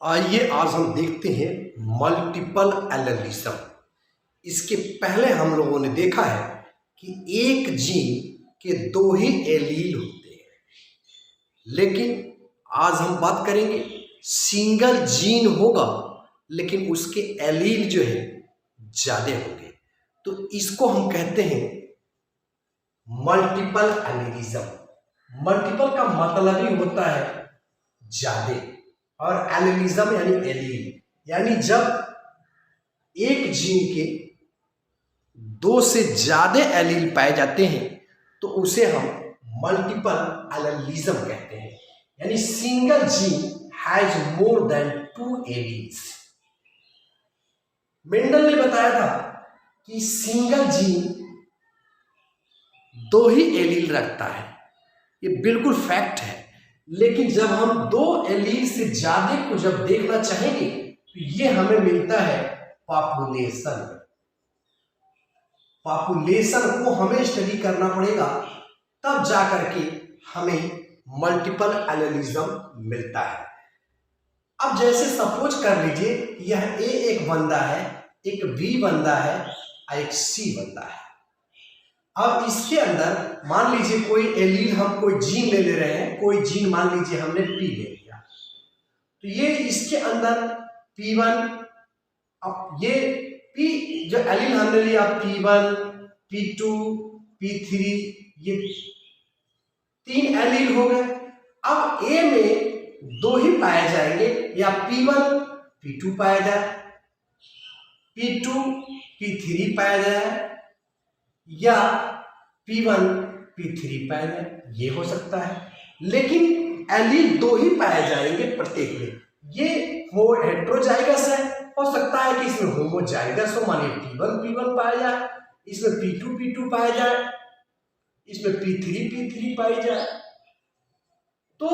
आइए आज हम देखते हैं मल्टीपल एलेलिज्म। इसके पहले हम लोगों ने देखा है कि एक जीन के दो ही एलील होते हैं, लेकिन आज हम बात करेंगे सिंगल जीन होगा लेकिन उसके एलील जो है ज्यादा होंगे, तो इसको हम कहते हैं मल्टीपल एलेलिज्म। मल्टीपल का मतलब ही होता है ज्यादा, और एलेलिज्म यानी एलील, यानी जब एक जीन के दो से ज्यादा एलील पाए जाते हैं तो उसे हम मल्टीपल एलेलिज्म कहते हैं। यानी single gene has more than 2 alleles. Mendel ने बताया था कि सिंगल जीन दो ही एलील रखता है, ये बिल्कुल फैक्ट है। लेकिन जब हम दो एलील से ज्यादा को जब देखना चाहेंगे तो ये हमें मिलता है पॉपुलेशन। पॉपुलेशन को हमें स्टडी करना पड़ेगा, तब जाकर के हमें मल्टीपल एलेलिज्म मिलता है। अब जैसे सपोज कर लीजिए यह ए एक बंदा है, एक बी बंदा है और एक सी बंदा है। अब इसके अंदर मान लीजिए कोई एलील, हम कोई जीन ले रहे हैं, कोई जीन मान लीजिए हमने पी ले लिया, तो ये इसके अंदर P1, अब ये P जो एलील हमने लिया P1, P2, P3, ये 3 एलील हो गए। अब A में दो ही पाए जाएंगे, या P1 P2 पाया जाए, P2 P3 पाया जाए, या P1 P3 पाया जाए, ये हो सकता है। लेकिन एलील दो ही पाए जाएंगे प्रत्येक में। ये हेट्रोजाइगस है, हो सकता है कि इसमें होमोजाइगस हो, मानिए P1 P1 पाया जाए, इसमें P2 P2 पाया जाए, इसमें P3 P3 पाई जाए। तो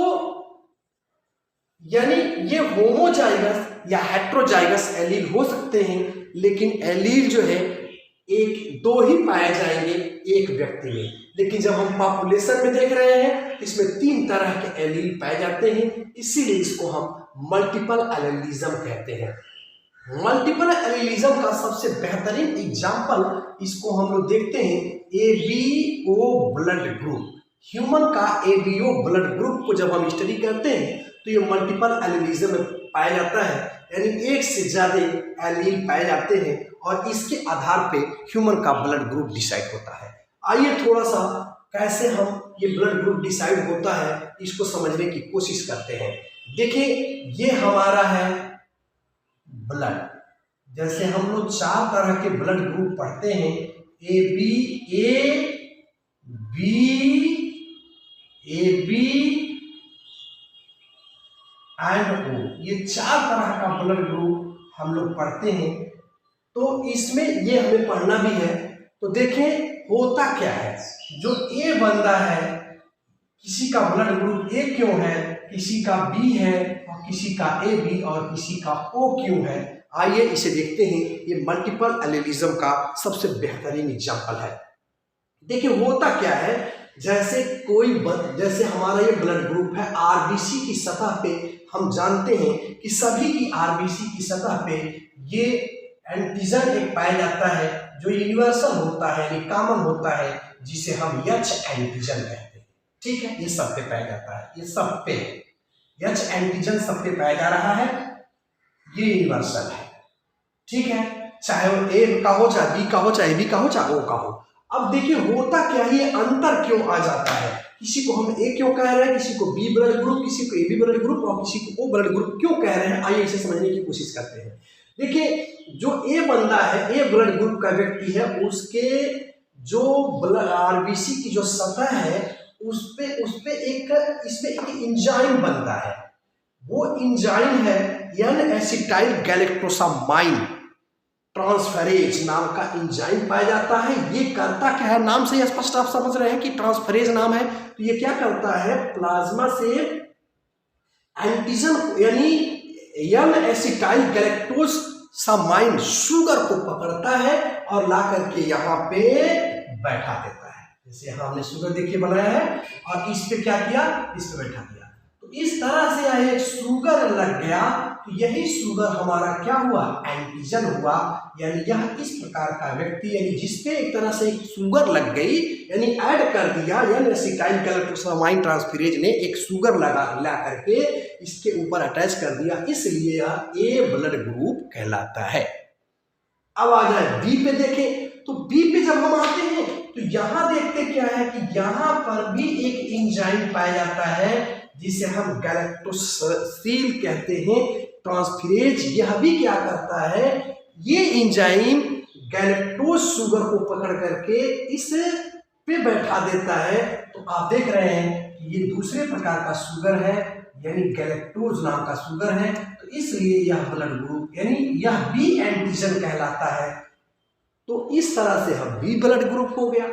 यानी ये होमोजाइगस या हेट्रोजाइगस एलील हो सकते हैं, लेकिन एलील जो है एक दो ही पाए जाएंगे एक व्यक्ति में। लेकिन जब हम पॉपुलेशन में देख रहे हैं इसमें 3 तरह के एलील पाए जाते हैं, इसीलिए इसको हम मल्टीपल एलेलिज्म कहते हैं। मल्टीपल एलेलिज्म का सबसे बेहतरीन एग्जांपल इसको हम लोग देखते हैं एबीओ ब्लड ग्रुप। ह्यूमन का एबीओ ब्लड ग्रुप को जब हम स्टडी करते हैं तो ये मल्टीपल एलेलिज्म में पाया जाता है, यानी एक से ज्यादा एलील पाए जाते हैं और इसके आधार पे ह्यूमन का ब्लड ग्रुप डिसाइड होता है। आइए थोड़ा सा कैसे हम ये ब्लड ग्रुप डिसाइड होता है इसको समझने की कोशिश करते हैं। देखिए ये हमारा है ब्लड, जैसे हम लोग 4 तरह के ब्लड ग्रुप पढ़ते हैं, ए बी एंड ओ, ये 4 तरह का ब्लड ग्रुप हम लोग पढ़ते हैं। तो इसमें ये हमें पढ़ना भी है। तो देखें होता क्या है, जो ए बंदा है किसी का ब्लड ग्रुप ए क्यों है, किसी का बी है और किसी का ए बी और किसी का ओ क्यों है। आइए इसे देखते हैं। ये मल्टीपल एलेलिज्म का सबसे बेहतरीन एग्जांपल है। देखिए होता क्या है, जैसे जैसे हमारा ये ब्लड ग्रुप है आरबीसी की सतह पे, हम जानते हैं कि सभी की आरबीसी की सतह पे ये एंटीजन एक पाया जाता है जो यूनिवर्सल होता है, यानी कॉमन होता है, जिसे हम एच एंटीजन कहते हैं। ठीक है, ये सब पे पाया जाता है, ये सब पे एच एंटीजन सब पे पाया जा रहा है, ये यूनिवर्सल है। ठीक है, चाहे वो ए का हो, चाहे बी का हो, चाहे बी का हो, चाहे ओ का हो। अब देखिए होता क्या है, ये अंतर क्यों आ जाता है, किसी को हम ए क्यों कह रहे हैं, किसी को बी ब्लड ग्रुप, किसी को ए बी ब्लड ग्रुप और किसी को ओ ब्लड ग्रुप क्यों कह रहे हैं। आइए इसे समझने की कोशिश करते हैं। देखिए जो ए बंदा है, ए ब्लड ग्रुप का व्यक्ति है, उसके जो आरबीसी की जो सतह है उस पे एक इसमें एक एंजाइम बनता है। वो एंजाइम है एन एसिटाइल गैलेक्टोसामाइन ट्रांसफरेज नाम का एंजाइम पाया जाता है। ये करता क्या है, नाम से स्पष्ट आप समझ रहे हैं कि ट्रांसफरेज नाम है। तो ये क्या करता है, प्लाज्मा से एंटीजन यानी एन एसिटाइल गैलेक्टोसामाइन शुगर को पकड़ता है और ला करके यहाँ पे बैठा देता है। जैसे यहाँ हमने शुगर देखिए बनाया है और इस पे क्या किया, इस पे बैठा दिया। तो इस तरह से यह एक शुगर लग गया तो यही शुगर हमारा क्या हुआ, एंटीजन हुआ। यानी यह इस प्रकार का व्यक्ति, यानी जिसपे एक तरह से शुगर लग गई, यानी ऐड कर दिया, यानी एसिटाइल गैलेक्टोसामाइन ट्रांसफेरेज ने एक शुगर ला करके इसके ऊपर अटैच कर दिया, इसलिए यह ए ब्लड ग्रुप कहलाता है। अब आ जाए बी पे देखें, तो बी पे जब हम आते हैं तो यहां देखते क्या है कि यहां पर भी एक एंजाइम पाया जाता है जिसे हम गैलेक्टोसिल कहते हैं ट्रांसफेरेज। यह भी क्या करता है, ये एंजाइम गैलेक्टोज शुगर को पकड़ करके इस पे बैठा देता है। तो आप देख रहे हैं कि ये दूसरे प्रकार का शुगर है, यानी गैलेक्टोज नाम का शुगर है, तो इसलिए यह ब्लड ग्रुप यानी यह बी एंटीजन कहलाता है। तो इस तरह से हम बी ब्लड ग्रुप हो गया।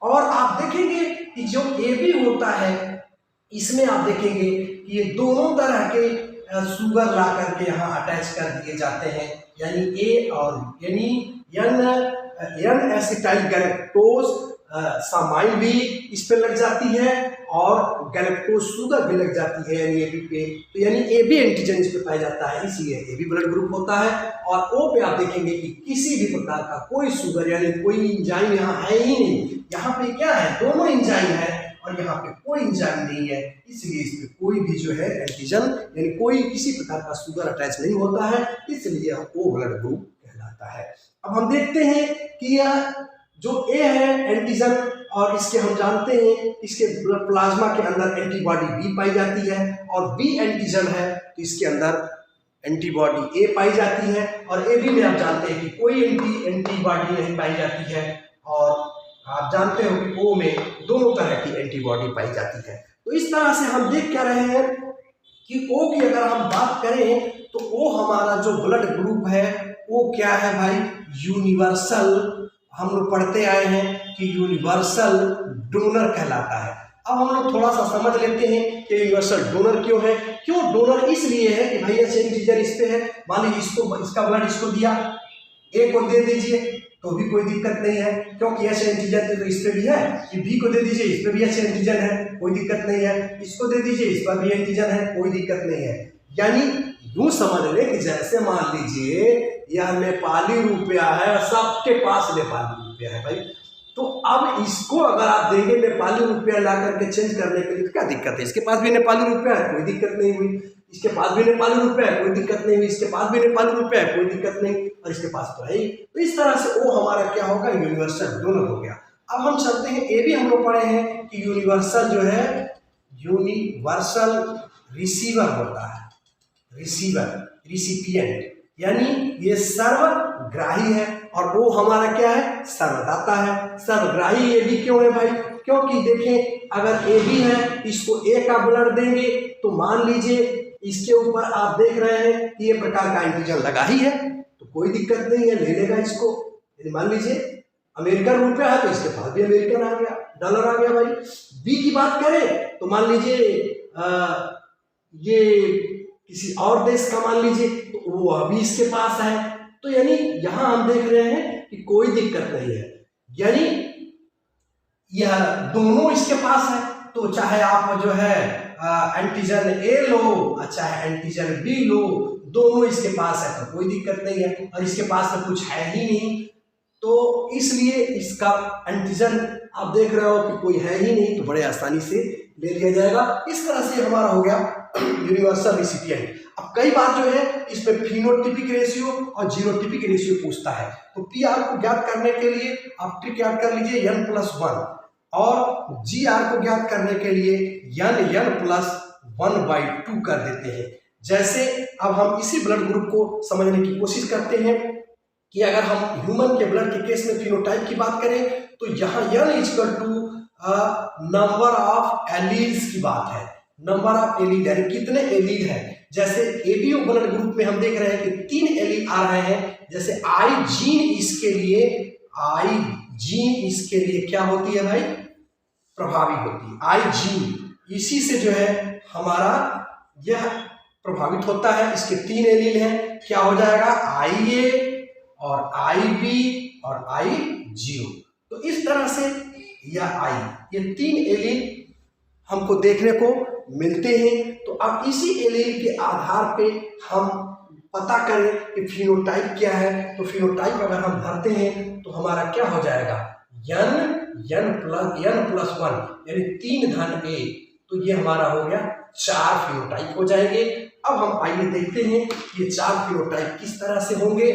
और आप देखेंगे कि जो ए बी होता है, इसमें आप देखेंगे कि ये दोनों तरह के शुगर ला करके यहाँ अटैच कर दिए जाते हैं, यानी ए और यानी एन एसिटाइल गैलेक्टोज सामाइन भी इस पे लग जाती है और गैलेक्टोज शुगर भी लग जाती है, यानी ए बी पे। तो यानी ए बी एंटीजन इस पे पाया जाता है, इसलिए ए बी ब्लड ग्रुप होता है। और ओ पे आप देखेंगे कि किसी भी प्रकार का कोई शुगर यानी कोई एंजाइम यहाँ है ही नहीं। यहाँ पे क्या है, दोनों एंजाइम है और यहाँ पे कोई एंजाइम नहीं है, इसलिए इस पे कोई भी जो है एंटीजन यानी कोई किसी प्रकार का शुगर अटैच नहीं होता है, इसलिए यह ओ ब्लड ग्रुप कहलाता है। अब हम देखते हैं कि यह जो ए है एंटीजन, और इसके हम जानते हैं इसके प्लाज्मा के अंदर एंटीबॉडी बी पाई जाती है, और बी एंटीजन है तो इसके अंदर एंटीबॉडी ए पाई जाती है। और ए बी में आप जानते हैं कि कोई एंटीबॉडी नहीं पाई जाती है, और आप जानते हो कि ओ में दोनों तरह की एंटीबॉडी पाई जाती है। तो इस तरह से हम देख क्या रहे हैं कि ओ की अगर हम बात करें तो ओ हमारा जो ब्लड ग्रुप है वो क्या है भाई, यूनिवर्सल। हम लोग पढ़ते आए हैं कि यूनिवर्सल डोनर कहलाता है। अब हम लोग थोड़ा सा समझ लेते हैं कि यूनिवर्सल डोनर क्यों है। क्यों डोनर इसलिए है कि भैया एंटीजन इस पे है, मान लीजिए इसका ब्लड इसको दिया, ए को दे दीजिए तो भी कोई दिक्कत नहीं है, क्योंकि एच एंटीजन तो इस पे भी है। कि बी को दे दीजिए, इस पे भी एच एंटीजन है, कोई दिक्कत नहीं है। इसको दे दीजिए, इस पर भी एंटीजन है, कोई दिक्कत नहीं है। यानी यूं समझ ले कि जैसे मान लीजिए यह नेपाली रुपया है, सबके पास नेपाली रुपया है भाई, तो अब इसको अगर आप देंगे नेपाली रुपया ला करके चेंज करने के लिए तो क्या दिक्कत है। इसके पास भी नेपाली रुपया है, कोई दिक्कत नहीं हुई। इसके पास भी नेपाली रुपया है, कोई दिक्कत नहीं हुई। इसके पास भी नेपाली रुपया है, कोई दिक्कत नहीं, और इसके पास तो है ही। तो इस तरह से वो हमारा क्या होगा, यूनिवर्सल डोनर हो गया। अब हम चलते हैं ए भी हम लोग पढ़े हैं कि यूनिवर्सल जो है यूनिवर्सल रिसीवर होता है, रिसीवर रिसिपिएंट, यानी ये सर्वग्राही है, और वो हमारा क्या है, सर्वदाता है। सर्वग्राही ये भी क्यों है भाई, क्योंकि देखें अगर ए बी है, इसको ए का ब्लड देंगे तो मान लीजिए इसके ऊपर आप देख रहे हैं कि ये प्रकार का एंटीजन लगा ही है, तो कोई दिक्कत नहीं है, ले लेगा इसको। मान लीजिए अमेरिकन रुपया है तो इसके पास भी अमेरिकन आ गया, डॉलर आ गया भाई। बी की बात करें तो मान लीजिए ये किसी और देश का मान लीजिए तो वो अभी इसके पास है। तो यानी यहां हम देख रहे हैं कि कोई दिक्कत नहीं है, यानी यह दोनों इसके पास है। तो चाहे आप जो है एंटीजन ए लो, चाहे एंटीजन बी लो, दोनों इसके पास है तो कोई दिक्कत नहीं है, और इसके पास तो कुछ है ही नहीं, तो इसलिए इसका एंटीजन आप देख रहे हो कि कोई है ही नहीं, तो बड़े आसानी से ले लिया जाएगा। इस तरह से हमारा हो गया यूनिवर्सल रिसिपिएंट। अब कई बार जो है इस पे फिनोटिपिक रेशियो और जीनोटिपिक रेशियो पूछता है, तो पी आर को ज्ञात करने के लिए आप ट्रिक याद कर लीजिए n+1, और जी आर को ज्ञात करने के लिए n+1/2 कर देते हैं। जैसे अब हम इसी ब्लड ग्रुप को समझने की कोशिश करते हैं कि अगर हम ह्यूमन के ब्लड के केस में फिनोटाइप की बात करें तो यहाँ n नंबर ऑफ एलील्स की बात है। नंबर ऑफ एलील यानी कितने एलील है। जैसे एबीओ ब्लड ग्रुप में हम देख रहे हैं कि 3 एलील आ रहे हैं। जैसे आई जीन इसके लिए क्या होती है भाई, प्रभावी होती है। आई जीन इसी से जो है हमारा यह प्रभावित होता है। इसके 3 एलील हैं, क्या हो जाएगा, आई ए और आई बी और आई जीरो। तो इस तरह से यह आई, ये 3 एलील हमको देखने को मिलते हैं। तो अब इसी एलील के आधार पे हम पता करें कि फिनोटाइप क्या है। तो फिनोटाइप अगर हम भरते हैं तो हमारा क्या हो जाएगा, n+1 यानी 3 धन a, तो ये हमारा हो गया 4 फिनोटाइप हो जाएंगे। अब हम आइए देखते हैं ये 4 फिनोटाइप किस तरह से होंगे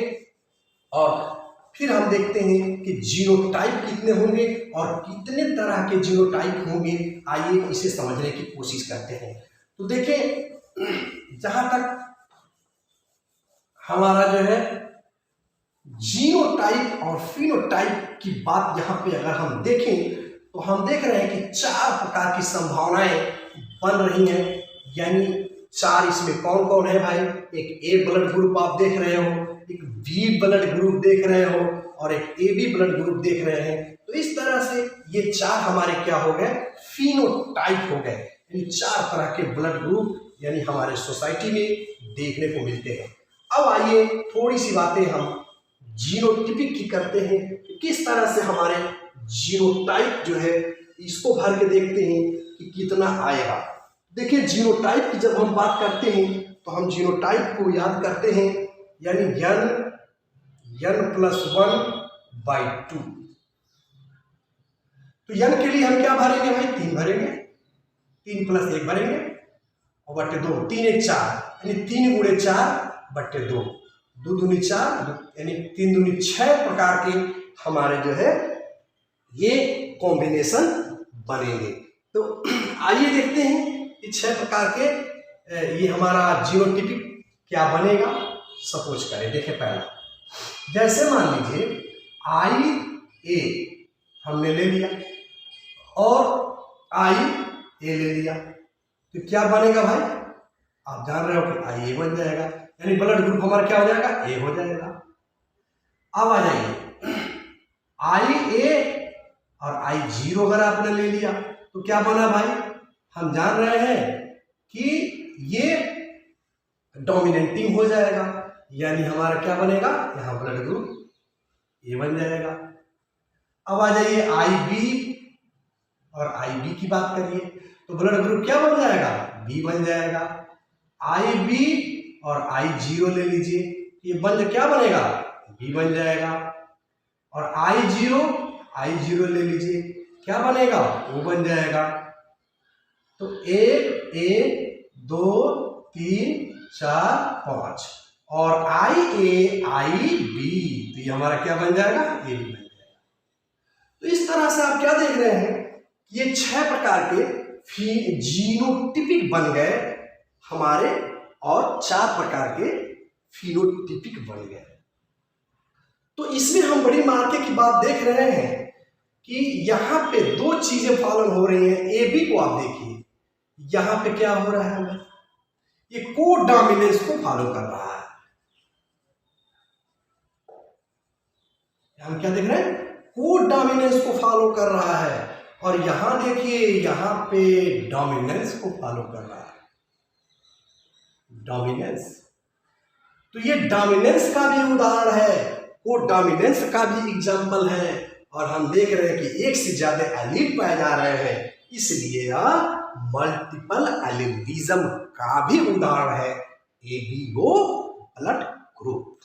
और फिर हम देखते हैं कि जीनोटाइप कितने होंगे और कितने तरह के जीनोटाइप होंगे। आइए इसे समझने की कोशिश करते हैं। तो देखिए, जहां तक हमारा जो है जीनोटाइप और फिनोटाइप की बात यहाँ पे अगर हम देखें तो हम देख रहे हैं कि 4 प्रकार की संभावनाएं बन रही हैं। यानी 4 इसमें कौन कौन है भाई, एक ए ब्लड ग्रुप आप देख रहे हो, एक बी ब्लड ग्रुप देख रहे हो और एक ए बी ब्लड ग्रुप देख रहे हैं। तो इस तरह से ये 4 हमारे क्या हो गए, फिनोटाइप हो गए। यानी 4 तरह के ब्लड ग्रुप यानी हमारे सोसाइटी में देखने को मिलते हैं। अब आइए थोड़ी सी बातें हम जीनोटिपिक की करते हैं, किस तरह से हमारे जीनोटाइप जो है इसको भर के देखते हैं कि कितना आएगा। देखिए, जीनोटाइप की जब हम बात करते हैं तो हम जीनोटाइप को याद करते हैं यानी n+1/2। तो n के लिए हम क्या भरेंगे भाई, 3 भरेंगे, 3 + 1 भरेंगे और बट्टे 2, 3 × 4 यानी 3 × 4/2, 2 दूनी 4 यानी 3 दूनी 6 प्रकार के हमारे जो है ये कॉम्बिनेशन बनेंगे। तो आइए देखते हैं कि 6 प्रकार के ये हमारा जीनोटिपिक क्या बनेगा। सपोज करें, देखिए पहला, जैसे मान लीजिए IA हमने ले लिया और IA ले लिया, तो क्या बनेगा भाई, आप जान रहे हो कि IA बन जाएगा, यानी ब्लड ग्रुप हमारा क्या हो जाएगा, A हो जाएगा। अब आ जाइए IA और I0 अगर आपने ले लिया तो क्या बना भाई, हम जान रहे हैं कि ये डोमिनेटिंग हो जाएगा, यानी हमारा क्या बनेगा, यहाँ ब्लड ग्रुप A बन जाएगा। अब आ जाइए IB और IB की बात करिए तो ब्लड ग्रुप क्या बन जाएगा, B बन जाएगा। IB और I0 ले लीजिए, ये बन क्या बनेगा, B बन जाएगा। और I0 ले लीजिए, क्या बनेगा, O बन जाएगा। तो 1 2 3 4 5 और IB तो ये हमारा क्या बन जाएगा, AB बन जाएगा। तो इस तरह से आप क्या देख रहे हैं, ये 6 प्रकार के जीनोटिपिक बन गए हमारे और 4 प्रकार के फिनोटिपिक बन गए। तो इसमें हम बड़ी मार्के की बात देख रहे हैं कि यहाँ पे 2 चीजें फॉलो हो रही हैं। AB को आप देखिए, यहाँ पे क्या हो रहा है, ये कोडोमिनेंस को फॉलो कर रहा है। हम क्या देख रहे हैं, कोडोमिनेंस को फॉलो कर रहा है। और यहां देखिए, यहां पे डोमिनेंस को फॉलो कर रहा है, डोमिनेंस। तो ये डोमिनेंस का भी उदाहरण है, कोडोमिनेंस का भी एग्जाम्पल है। और हम देख रहे हैं कि एक से ज्यादा एलील पाए जा रहे हैं, इसलिए यह मल्टीपल एलीलिज्म का भी उदाहरण है, ABO ब्लड ग्रुप।